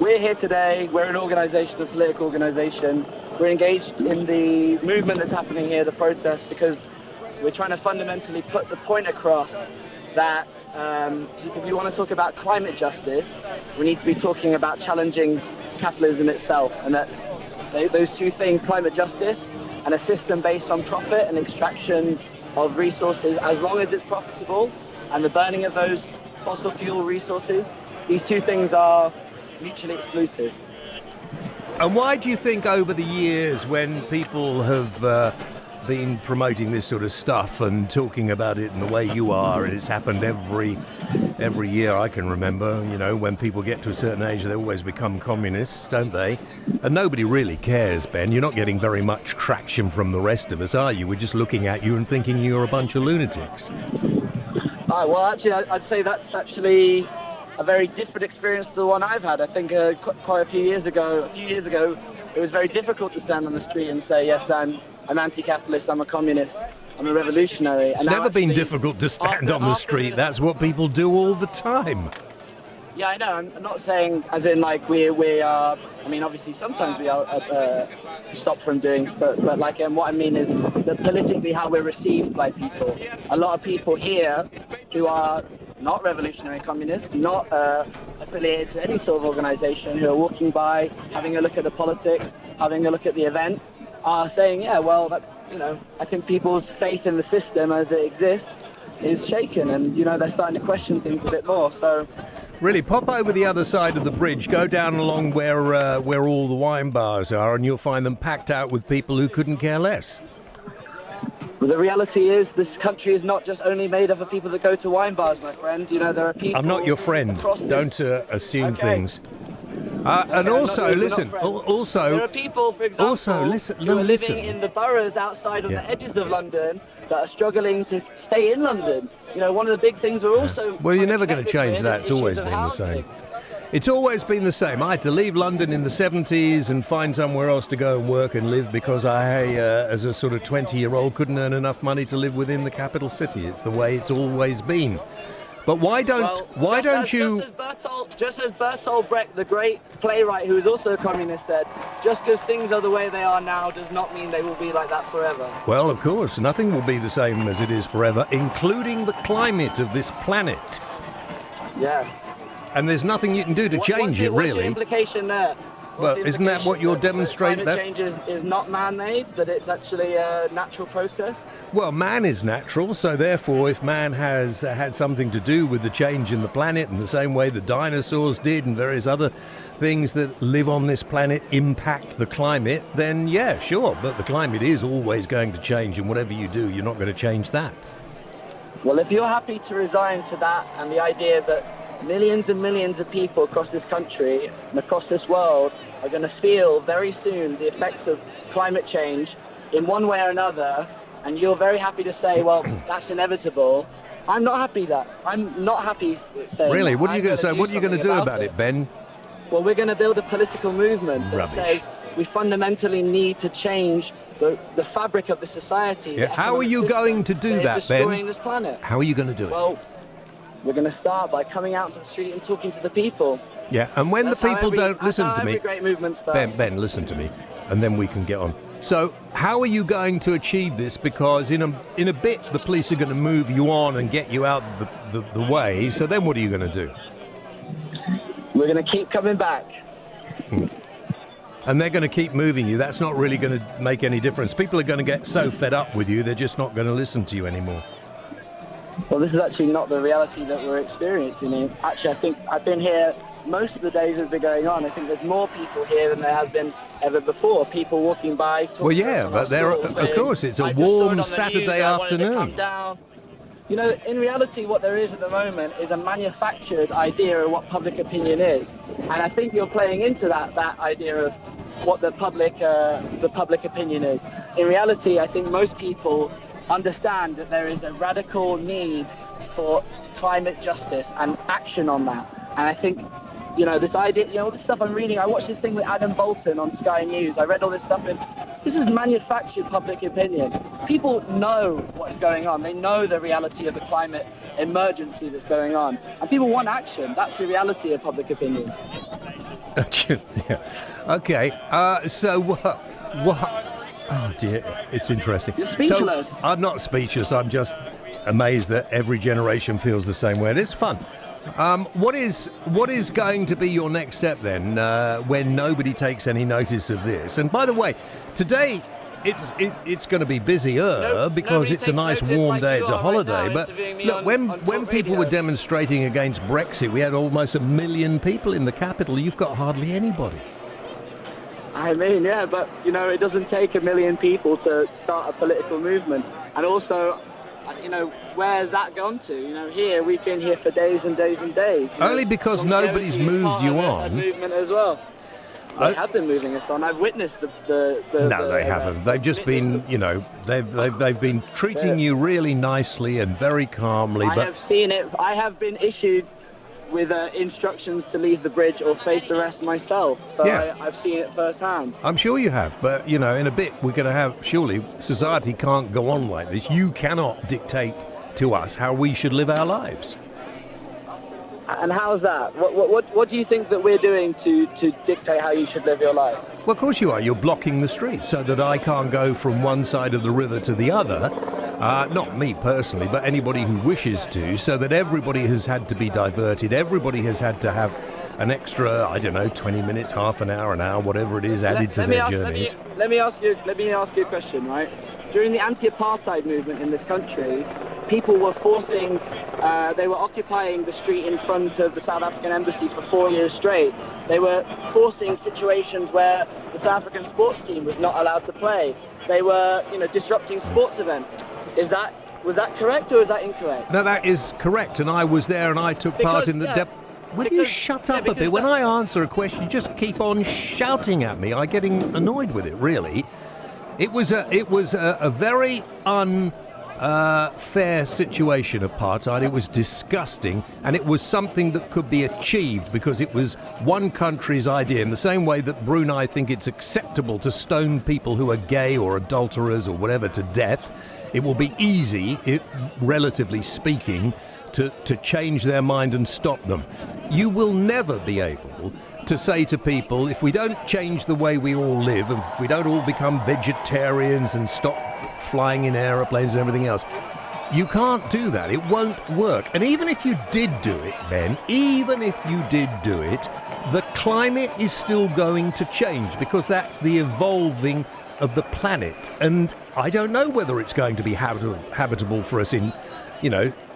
We're here today, we're an organisation, a political organisation. We're engaged in the movement that's happening here, the protest, because we're trying to fundamentally put the point across that if you want to talk about climate justice, we need to be talking about challenging capitalism itself, and that those two things, climate justice and a system based on profit and extraction of resources, as long as it's profitable, and the burning of those fossil fuel resources, these two things are mutually exclusive. And why do you think over the years, when people have been promoting this sort of stuff and talking about it in the way you are, and it's happened every year I can remember, you know, when people get to a certain age, they always become communists, don't they? And nobody really cares, Ben. You're not getting very much traction from the rest of us, are you? We're just looking at you and thinking you're a bunch of lunatics. Well, actually, I'd say that's actually a very different experience to the one I've had. I think quite a few years ago, it was very difficult to stand on the street and say, yes, I'm anti-capitalist, I'm a communist, I'm a revolutionary. It's never been difficult to stand on the street. That's what people do all the time. Yeah, I know. I'm not saying as in like we are. I mean, obviously sometimes we are stopped from doing stuff, but like what I mean is that politically how we're received by people. A lot of people here who are not revolutionary communists, not affiliated to any sort of organisation, who are walking by, having a look at the politics, having a look at the event, are saying, yeah, well, I think people's faith in the system as it exists is shaken, and they're starting to question things a bit more. So really, pop over the other side of the bridge, go down along where all the wine bars are, and you'll find them packed out with people who couldn't care less. Well, the reality is this country is not just only made up of people that go to wine bars, my friend. There are people... I'm not your friend. Don't assume things. And also, listen, there are people, for example, who are living in the boroughs outside of the edges of London that are struggling to stay in London. One of the big things we're also... Well, you're never going to change that. It's always been the same. It's always been the same. I had to leave London in the 70s and find somewhere else to go and work and live because I, as a sort of 20-year-old, couldn't earn enough money to live within the capital city. It's the way it's always been. But why don't you... Just as Bertolt Brecht, the great playwright who was also a communist, said, just because things are the way they are now does not mean they will be like that forever. Well, of course, nothing will be the same as it is forever, including the climate of this planet. Yes. And there's nothing you can do to change it, really. What's the implication there? Well, isn't that what you're demonstrating? Climate change is not man-made, that it's actually a natural process? Well, man is natural, so therefore if man has had something to do with the change in the planet in the same way the dinosaurs did and various other things that live on this planet impact the climate, then yeah, sure, but the climate is always going to change, and whatever you do, you're not going to change that. Well, if you're happy to resign to that and the idea that millions and millions of people across this country and across this world are going to feel very soon the effects of climate change in one way or another, and you're very happy to say, well, that's inevitable, I'm not happy that. I'm not happy saying Really? that. What are you going to say? What are you going to do about it, Ben? Well, we're going to build a political movement that says we fundamentally need to change the fabric of the society. Yeah. How are you going to do that, destroying this planet. How are you going to do it? Well, we're going to start by coming out to the street and talking to the people. Yeah, and when the people don't listen to me... Great movement starts. Ben, listen to me, and then we can get on. So, how are you going to achieve this? Because in a bit, the police are going to move you on and get you out the way, so then what are you going to do? We're going to keep coming back. And they're going to keep moving you. That's not really going to make any difference. People are going to get so fed up with you, they're just not going to listen to you anymore. Well, this is actually not the reality that we're experiencing. Actually, I think I've been here most of the days have been going on. I think there's more people here than there has been ever before. People walking by, talking. Well, yeah, but of course, it's a warm Saturday afternoon. In reality, what there is at the moment is a manufactured idea of what public opinion is, and I think you're playing into that idea of what the public opinion is. In reality, I think most people understand that there is a radical need for climate justice and action on that. And I think, this idea, all this stuff I'm reading, I watched this thing with Adam Bolton on Sky News. I read all this stuff, and this is manufactured public opinion. People know what's going on. They know the reality of the climate emergency that's going on. And people want action. That's the reality of public opinion. Yeah. Okay. So what? Oh dear, it's interesting. You're speechless. So, I'm not speechless. I'm just amazed that every generation feels the same way. And it's fun. What is going to be your next step then, when nobody takes any notice of this? And by the way, today it's going to be busier because it's a nice warm day. It's a holiday. But look, when people were demonstrating against Brexit, we had almost 1 million people in the capital. You've got hardly anybody. I mean, yeah, but, you know, it doesn't take 1 million people to start a political movement. And also, you know, where's that gone to? You know, here, we've been here for days and days and days. Only because nobody's moved you on. A movement as well. They have been moving us on. I've witnessed the No, they haven't. They've just been, you know, they've been treating you really nicely and very calmly. I have seen it. I have been issued with instructions to leave the bridge or face arrest myself. So yeah. I've seen it firsthand. I'm sure you have, but, you know, in a bit we're going to have, surely, society can't go on like this. You cannot dictate to us how we should live our lives. And how's that? What do you think that we're doing to dictate how you should live your life? Well, of course you are. You're blocking the street so that I can't go from one side of the river to the other. Not me personally, but anybody who wishes to, so that everybody has had to be diverted. Everybody has had to have an extra, I don't know, 20 minutes, half an hour, whatever it is, added to their journeys. Let me ask you a question, right? During the anti-apartheid movement in this country, people were they were occupying the street in front of the South African embassy for 4 years straight. They were forcing situations where the South African sports team was not allowed to play. They were, you know, disrupting sports events. Was that correct or is that incorrect? No, that is correct, and I was there and I took part in the... Will you shut up a bit? When I answer a question, you just keep on shouting at me. I'm getting annoyed with it, really. It was a very unfair situation, apartheid. It was disgusting, and it was something that could be achieved because it was one country's idea. In the same way that Brunei think it's acceptable to stone people who are gay or adulterers or whatever to death, it will be easy, relatively speaking, to change their mind and stop them. You will never be able to say to people, if we don't change the way we all live, and if we don't all become vegetarians and stop flying in aeroplanes and everything else, you can't do that. It won't work. And even if you did do it, Ben, the climate is still going to change because that's the evolving of the planet. And I don't know whether it's going to be habitable for us in,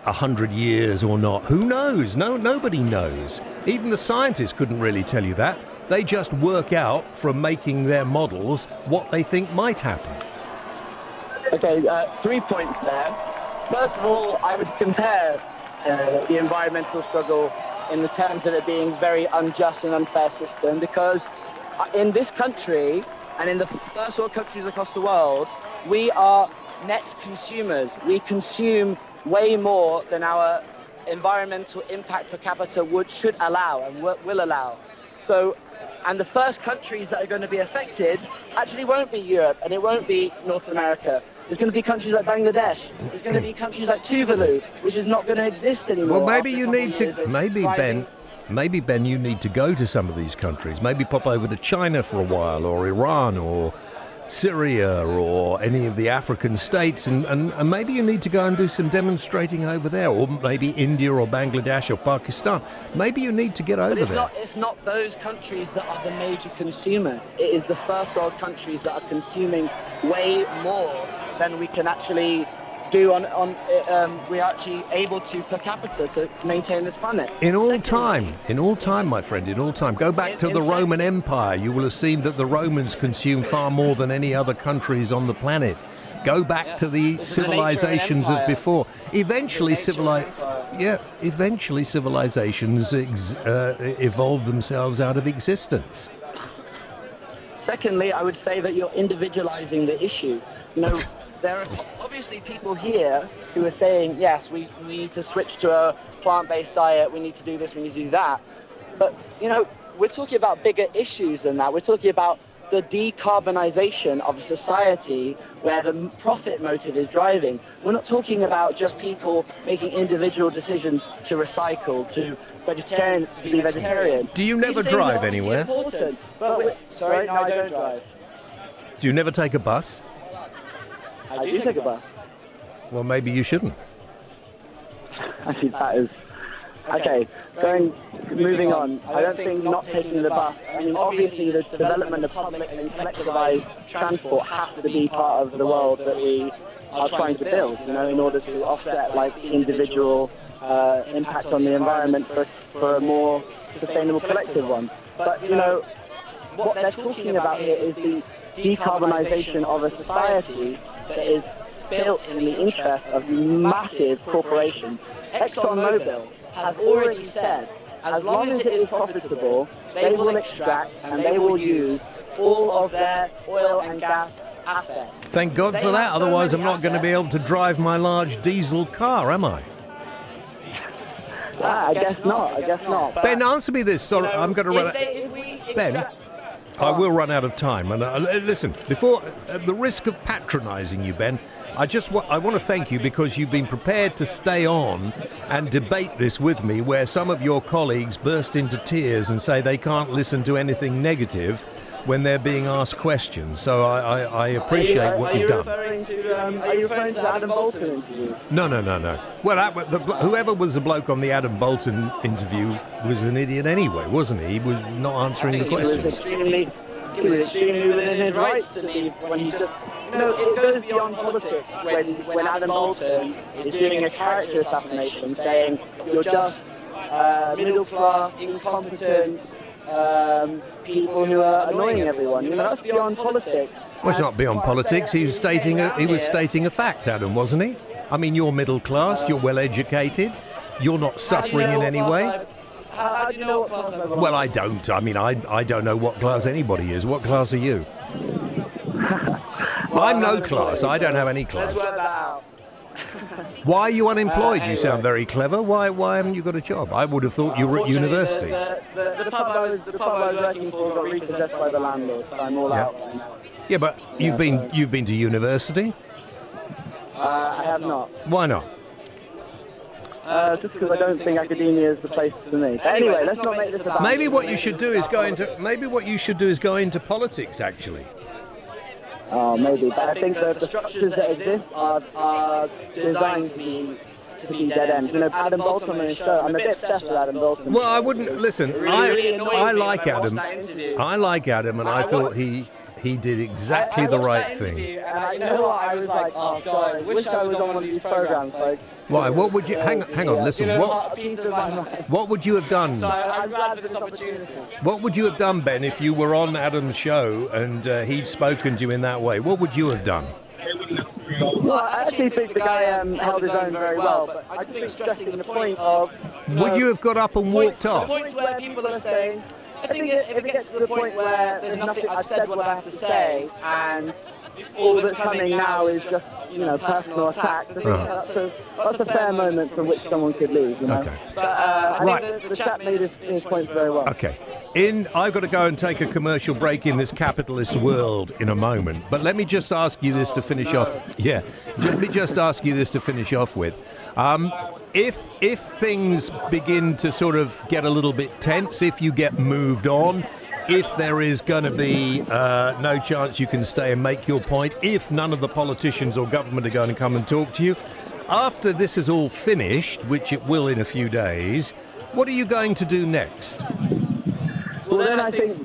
100 years or not. Who knows? Nobody knows. Even the scientists couldn't really tell you that. They just work out from making their models what they think might happen. Okay, 3 points there. First of all, I would compare the environmental struggle in the terms of it being very unjust and unfair system, because in this country and in the first world countries across the world, we are net consumers. We consume way more than our environmental impact per capita should allow and will allow. So, and the first countries that are going to be affected actually won't be Europe and it won't be North America. There's going to be countries like Bangladesh. There's going to be countries like Tuvalu, which is not going to exist anymore. Well, maybe you need to, maybe Ben, you need to go to some of these countries. Maybe pop over to China for a while, or Iran, or Syria, or any of the African states, and maybe you need to go and do some demonstrating over there, or maybe India or Bangladesh or Pakistan. Maybe you need to get over there. It's not those countries that are the major consumers. It is the first world countries that are consuming way more than we can actually do we're actually able to per capita to maintain this planet. In all time, my friend, in all time. Go back to the Roman Empire. You will have seen that the Romans consumed far more than any other countries on the planet. Go back to the civilizations of before. Eventually civilizations evolved themselves out of existence. Secondly, I would say that you're individualizing the issue. There are obviously people here who are saying, yes, we need to switch to a plant-based diet, we need to do this, we need to do that. But, we're talking about bigger issues than that. We're talking about the decarbonization of a society where the profit motive is driving. We're not talking about just people making individual decisions to recycle, to be vegetarian. Do you never drive anywhere? Important, but sorry, no, I don't drive. Do you never take a bus? I do take a bus. Well, maybe you shouldn't. Actually, that is... Okay, moving on. I don't think not taking the bus, I mean, obviously the development of public and collectivized transport has to be part of the world that we are trying to build, you know, in order to offset, like, the individual impact on the environment for a more sustainable collective one. But, you know, what they're talking about here is the decarbonization of a society that is built in the interest of massive corporations. ExxonMobil has already said, as long as it is profitable, they will extract and they will use all of their oil and gas assets. Thank God for that, otherwise I'm not going to be able to drive my large diesel car, am I? I guess not. But, Ben, answer me this. Sorry, I'm going to run out. Ben, I will run out of time. And listen, before at the risk of patronising you, Ben, I want to thank you because you've been prepared to stay on and debate this with me, where some of your colleagues burst into tears and say they can't listen to anything negative when they're being asked questions. So I appreciate what you've done. Are you referring to the Adam Bolton interview? No. Well, whoever was the bloke on the Adam Bolton interview was an idiot anyway, wasn't he? He was not answering the questions. He was extremely within his rights to leave when he just... No, it goes beyond politics when Adam Bolton is doing a character assassination, saying you're just middle class, incompetent people who are annoying everyone. You know, that's beyond politics. Well, it's not beyond politics. He was stating a fact, Adam, wasn't he? I mean, you're middle class, you're well educated, you're not suffering in any way. How do you know what class I belong? Well, I don't. I mean, I don't know what class anybody is. What class are you? Well, I'm no class. I don't have any class. Let's work that out. Why are you unemployed? You sound very clever. Why haven't you got a job? I would have thought you were at university. The pub I was working for got repossessed by the landlord, so I'm all out right now. Yeah, but you've been to university? I have not. Why not? Just because I don't think academia is the place for me. But anyway, let's not make this about... Maybe what you should do is go into politics, actually. Oh, maybe. But I think the structures that exist are designed to be dead ends. You know, Adam Bolton on his show, I'm a bit obsessed with Adam Bolton. Well, I wouldn't... Listen, I like Adam. I like Adam, and I thought he did exactly the right thing. And I know what, I was like, oh God, I wish I was on one of these programs. Like, why? What would you... Hang on, listen. What would you have done? So I'm glad for this opportunity. What would you have done, Ben, if you were on Adam's show and he'd spoken to you in that way? What would you have done? Well, I actually think the guy held his own very well, but I just think stressing the point of... Would you have got up and walked off? The points where people are saying... I think if it gets to the point where there's nothing, I've said what I have to say, and all that's coming now is just, you know, personal attacks, I think that's a fair moment from which someone could leave, you know. Okay. But I think the chap made his points very well. Okay. I've got to go and take a commercial break in this capitalist world in a moment, but let me just ask you this to finish off. Yeah. Let me just ask you this to finish off with. If things begin to sort of get a little bit tense, if you get moved on, if there is going to be no chance you can stay and make your point, if none of the politicians or government are going to come and talk to you, after this is all finished, which it will in a few days, what are you going to do next? Well, then I think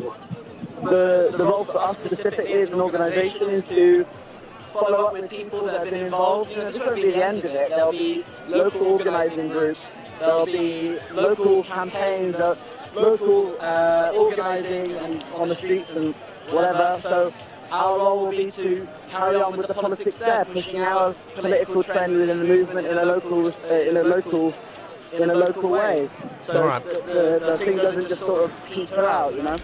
the role for us specifically as an organisation is to follow up with people that have been involved. You know, this won't be the end of it. There'll be local organising groups, there'll be local campaigns, local organising on the streets and whatever. So our role will be to carry on with the politics there, pushing our political trend within the movement in a local way. So the thing doesn't just sort of peter out, you know.